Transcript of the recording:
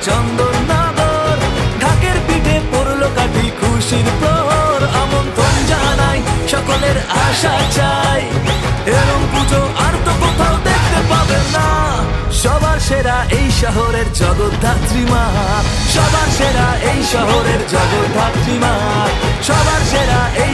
চন্দননগর, ঢাকের পিঠে পড়লো কাঠি খুশির প্রহর। আমন্ত্রণ জানাই, সকলের আশা চাই, এরম পুজো আর তো কোথাও দেখতে পাবেন না। সবার সেরা এই শহরের জগদ্ধাত্রী মা, সবার সেরা এই শহরের জগদ্ধাত্রী মা, সবার সেরা এই